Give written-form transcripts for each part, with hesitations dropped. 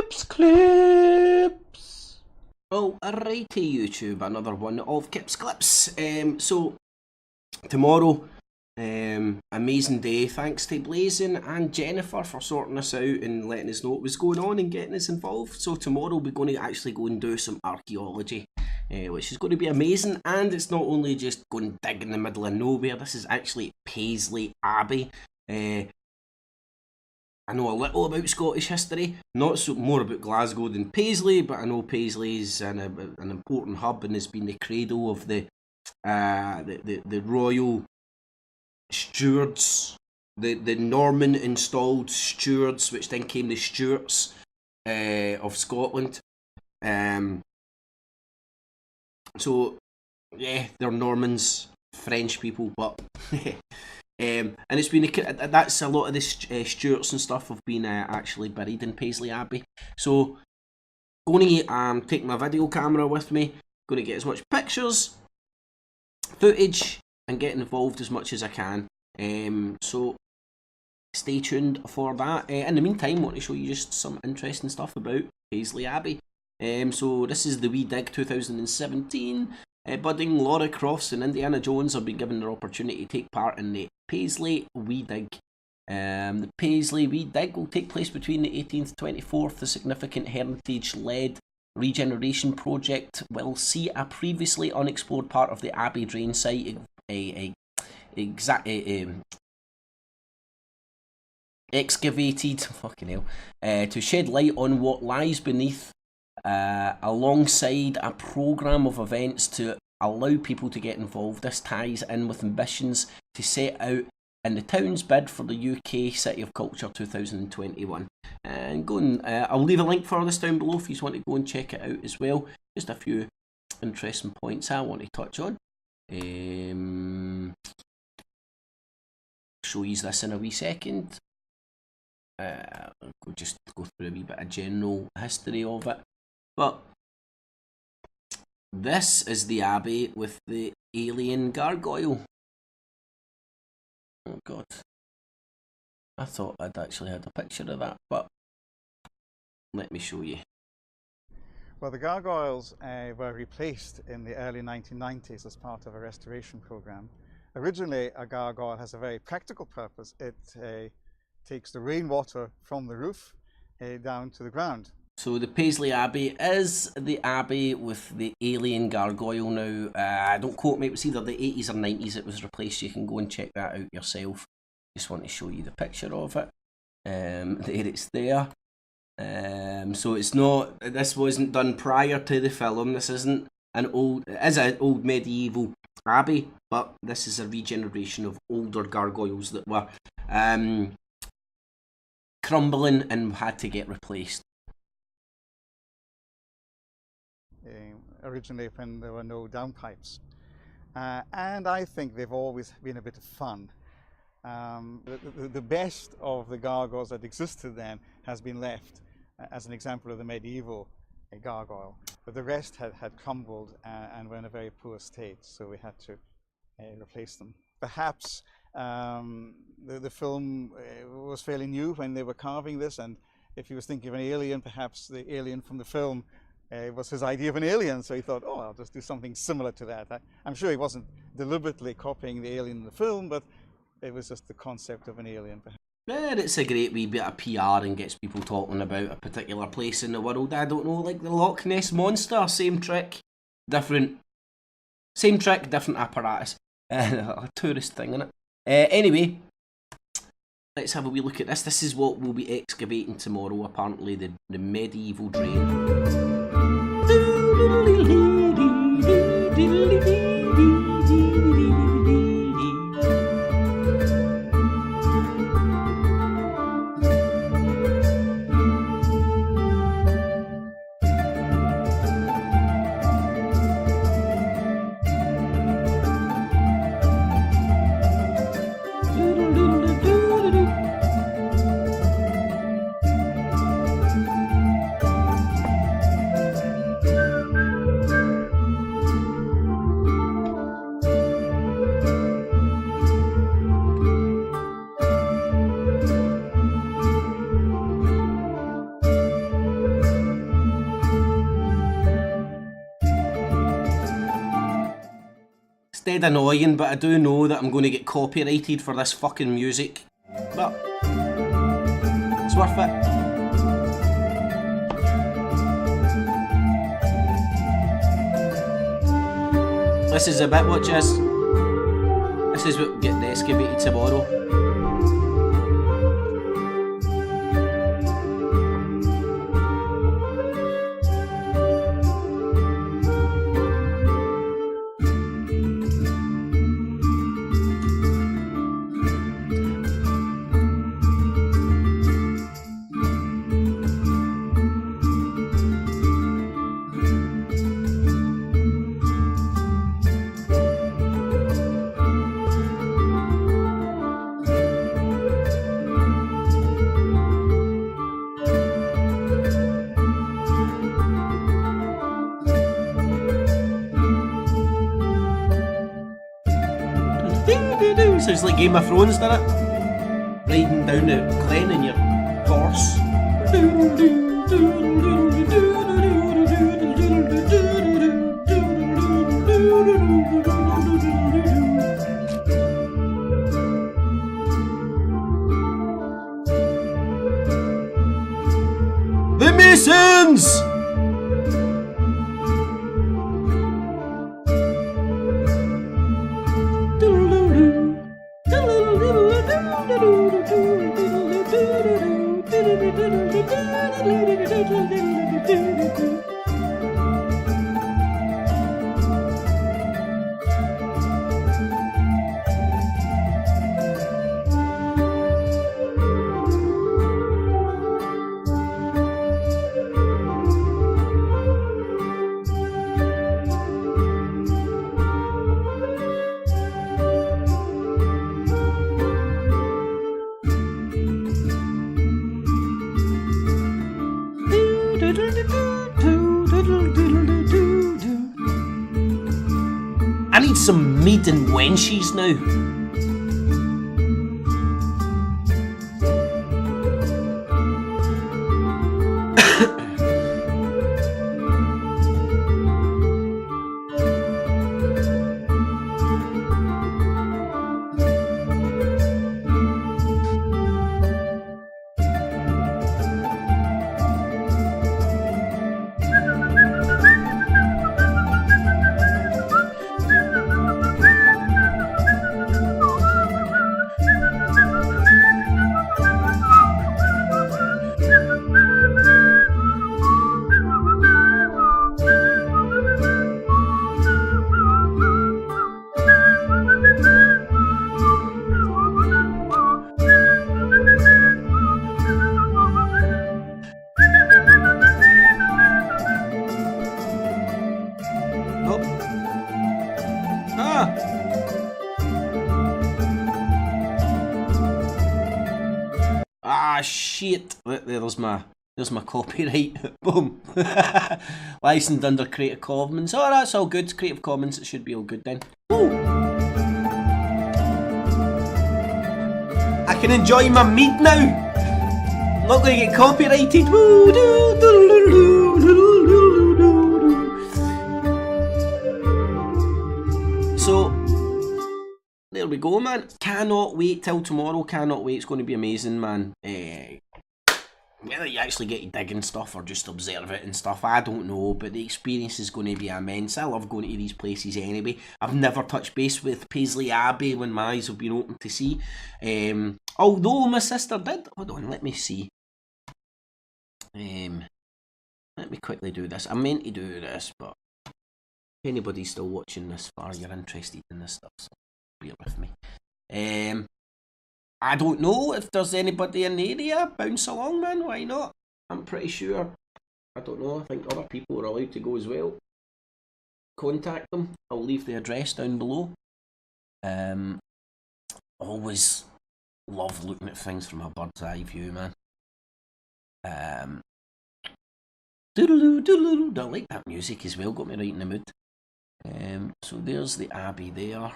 Kips Clips. Oh, alrighty YouTube, another one of Kips Clips. So tomorrow, amazing day. Thanks to Blazing and Jennifer for sorting us out and letting us know what was going on and getting us involved. So tomorrow we're going to actually go and do some archaeology, which is going to be amazing. And it's not only just going dig in the middle of nowhere. This is actually Paisley Abbey. I know a little about Scottish history, not so more about Glasgow than Paisley, but I know Paisley's an important hub and has been the cradle of the royal stewards, the Norman installed stewards, which then came the Stuarts of Scotland. So yeah, they're Normans, French people, but and it's been that's a lot of the Stuarts and stuff have been actually buried in Paisley Abbey. So going to take my video camera with me, going to get as much pictures, footage, and get involved as much as I can. So stay tuned for that. In the meantime, I want to show you just some interesting stuff about Paisley Abbey. So this is the Wee Dig 2017. Budding Laura Crofts and Indiana Jones have been given their opportunity to take part in the Paisley Wee Dig. The Paisley Wee Dig will take place between the 18th to 24th. The significant heritage-led regeneration project will see a previously unexplored part of the Abbey drain site excavated, fucking hell, to shed light on what lies beneath, alongside a programme of events to allow people to get involved. This ties in with ambitions to set out in the town's bid for the UK City of Culture 2021. And I'll leave a link for this down below if you want to go and check it out as well. Just a few interesting points I want to touch on. Show you this in a wee second. We'll just go through a wee bit of general history of it. But this is the Abbey with the alien gargoyle. Oh god. I thought I'd actually had a picture of that, but let me show you. Well, the gargoyles were replaced in the early 1990s as part of a restoration program. Originally, a gargoyle has a very practical purpose. It takes the rainwater from the roof down to the ground. So the Paisley Abbey is the Abbey with the alien gargoyle now. Don't quote me, it was either the 80s or 90s it was replaced. You can go and check that out yourself. Just want to show you the picture of it. There it's there. So it's not, this wasn't done prior to the film. This isn't an old, it is an old medieval abbey, but this is a regeneration of older gargoyles that were crumbling and had to get replaced. Originally when there were no downpipes. And I think they've always been a bit of fun. The best of the gargoyles that existed then has been left as an example of the medieval gargoyle, but the rest had crumbled and were in a very poor state, so we had to replace them. Perhaps the film was fairly new when they were carving this, and if he was thinking of an alien, perhaps the alien from the film was his idea of an alien, so he thought, oh, I'll just do something similar to that. I'm sure he wasn't deliberately copying the alien in the film, but it was just the concept of an alien, perhaps. Yeah, it's a great wee bit of PR and gets people talking about a particular place in the world. I don't know, like the Loch Ness Monster, same trick, different, same trick, different apparatus. A tourist thing, innit? Anyway, let's have a wee look at this. This is what we'll be excavating tomorrow, apparently, the medieval drain. dead annoying, but I do know that I'm going to get copyrighted for this fucking music. But it's worth it. This is a bit, watch this. This is what getting excavated tomorrow. Sounds like Game of Thrones, doesn't it? Riding down the glen in your horse. The Masons! I need some maiden wenches now. Shit. There's my copyright. Boom. Licensed under Creative Commons. Oh, that's all good. Creative Commons, it should be all good then. Woo. I can enjoy my meat now. I'm not going to get copyrighted. Woo. So there we go, man. Cannot wait till tomorrow. Cannot wait. It's going to be amazing, man. Whether you actually get to dig and stuff or just observe it and stuff, I don't know, but the experience is going to be immense. I love going to these places anyway. I've never touched base with Paisley Abbey when my eyes have been open to see. Although my sister did. Hold on, let me see. Let me quickly do this. I meant to do this, but if anybody's still watching this far, you're interested in this stuff, so bear with me. I don't know if there's anybody in the area. Bounce along, man. Why not? I'm pretty sure. I don't know. I think other people are allowed to go as well. Contact them. I'll leave the address down below. Always love looking at things from a bird's eye view, man. Doodaloo, doodaloo. I like that music as well. Got me right in the mood. So there's the Abbey there.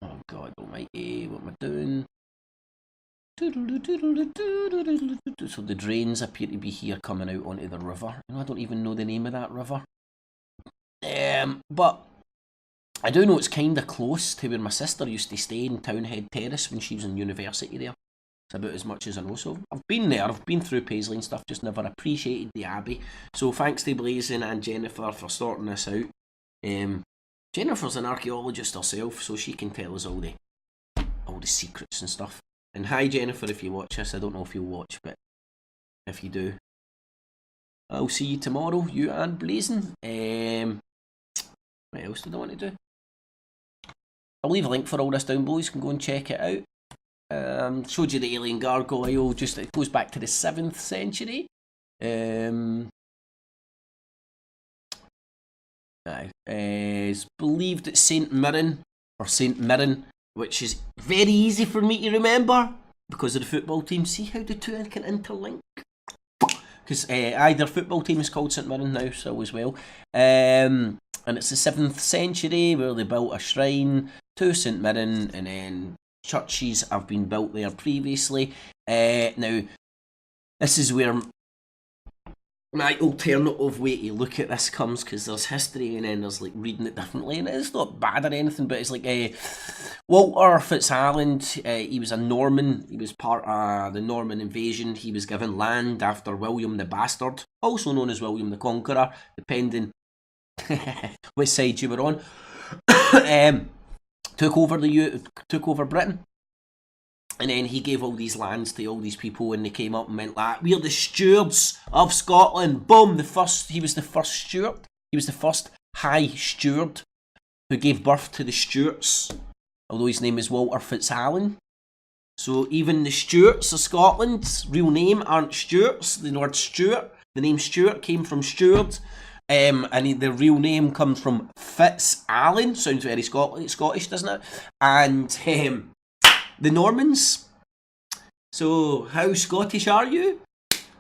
Oh God almighty, what am I doing? So the drains appear to be here coming out onto the river. I don't even know the name of that river. But I do know it's kind of close to where my sister used to stay in Townhead Terrace when she was in university there. It's about as much as I know. So I've been there, I've been through Paisley and stuff, just never appreciated the Abbey. So thanks to Blazing and Jennifer for sorting this out. Jennifer's an archaeologist herself, so she can tell us all the secrets and stuff. And hi Jennifer, if you watch this. I don't know if you'll watch, but if you do, I'll see you tomorrow, you and Blazing. What else did I want to do? I'll leave a link for all this down below, you can go and check it out. Showed you the alien gargoyle, just it goes back to the 7th century. It's believed that Saint Mirren, which is very easy for me to remember because of the football team. See how the two can interlink? Because either football team is called St Mirren now, so as well. And it's the 7th century where they built a shrine to St Mirren, and then churches have been built there previously. Now, this is where my alternative way to look at this comes, because there's history and then there's like reading it differently, and it's not bad or anything, but it's like Walter Fitzalan, he was a Norman, he was part of the Norman invasion. He was given land after William the Bastard, also known as William the Conqueror, depending which side you were on. Took over Britain, and then he gave all these lands to all these people, and they came up and went like, "We're the stewards of Scotland." Boom! He was the first steward. He was the first High Steward who gave birth to the Stuarts, although his name is Walter Fitzalan. So even the Stuarts of Scotland's real name aren't Stuarts. The word Stuart, the name Stuart came from steward. And the real name comes from Fitzalan. Sounds very Scottish, doesn't it? And the Normans. So how Scottish are you?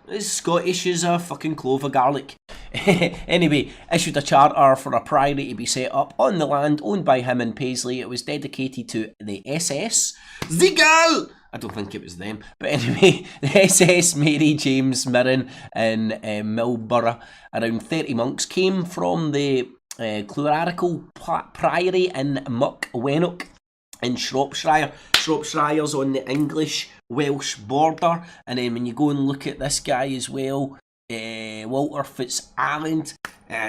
As Scottish as a fucking clove of garlic. Anyway, issued a charter for a priory to be set up on the land owned by him in Paisley. It was dedicated to the SS Zeegal. I don't think it was them, but anyway, the SS Mary James Mirren in Millborough. Around 30 monks came from the clerical priory in Muckwennock in Shropshire. Shropshire's on the English-Welsh border, and then when you go and look at this guy as well, Walter Fitzalan,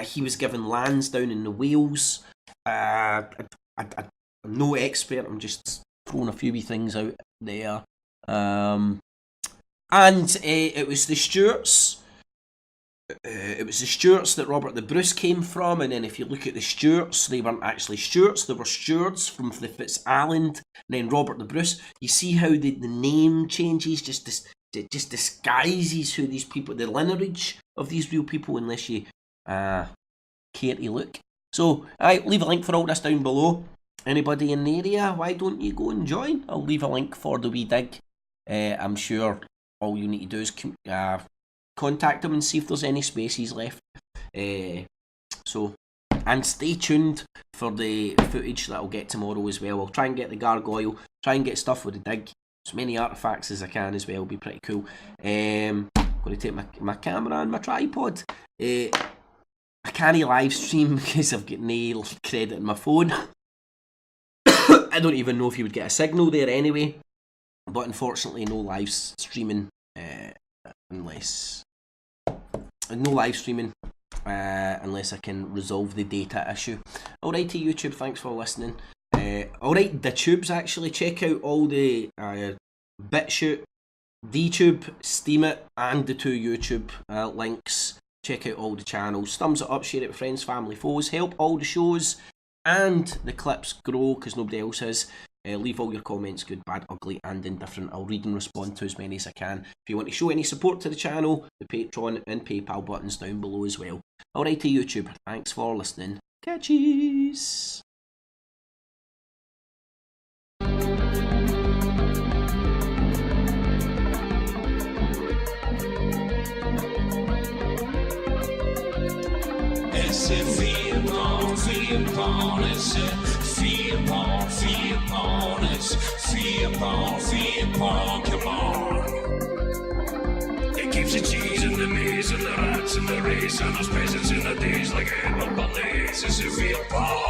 he was given lands down in the Wales. I'm no expert, I'm just throwing a few wee things out there. And it was the Stuarts. It was the Stuarts that Robert the Bruce came from, and then if you look at the Stuarts, they weren't actually Stuarts, they were stewards from the Fitzalan, and then Robert the Bruce. You see how the name changes, just disguises who these people, the lineage of these real people, unless you care to look. So, leave a link for all this down below. Anybody in the area, why don't you go and join? I'll leave a link for the wee dig. I'm sure all you need to do is contact them and see if there's any spaces left. And stay tuned for the footage that I'll get tomorrow as well. I'll try and get the gargoyle, try and get stuff with the dig, as many artifacts as I can as well. Will be pretty cool. I'm going to take my camera and my tripod. I can't live stream because I've got no credit in my phone. I don't even know if you would get a signal there anyway, but unfortunately no live streaming unless I can resolve the data issue. Alright to YouTube, thanks for listening. Alright, the tubes actually, check out all the BitChute, DTube, Steemit and the 2 YouTube links. Check out all the channels, thumbs it up, share it with friends, family, foes, help all the shows and the clips grow because nobody else is. Leave all your comments, good, bad, ugly and indifferent. I'll read and respond to as many as I can. If you want to show any support to the channel, the Patreon and PayPal buttons down below as well. Alright to YouTube, thanks for listening. Catchies! F.E.A.R, come on. It keeps the cheese and the maze and the rats and the race and us peasants in the days like animal police. It's a real power.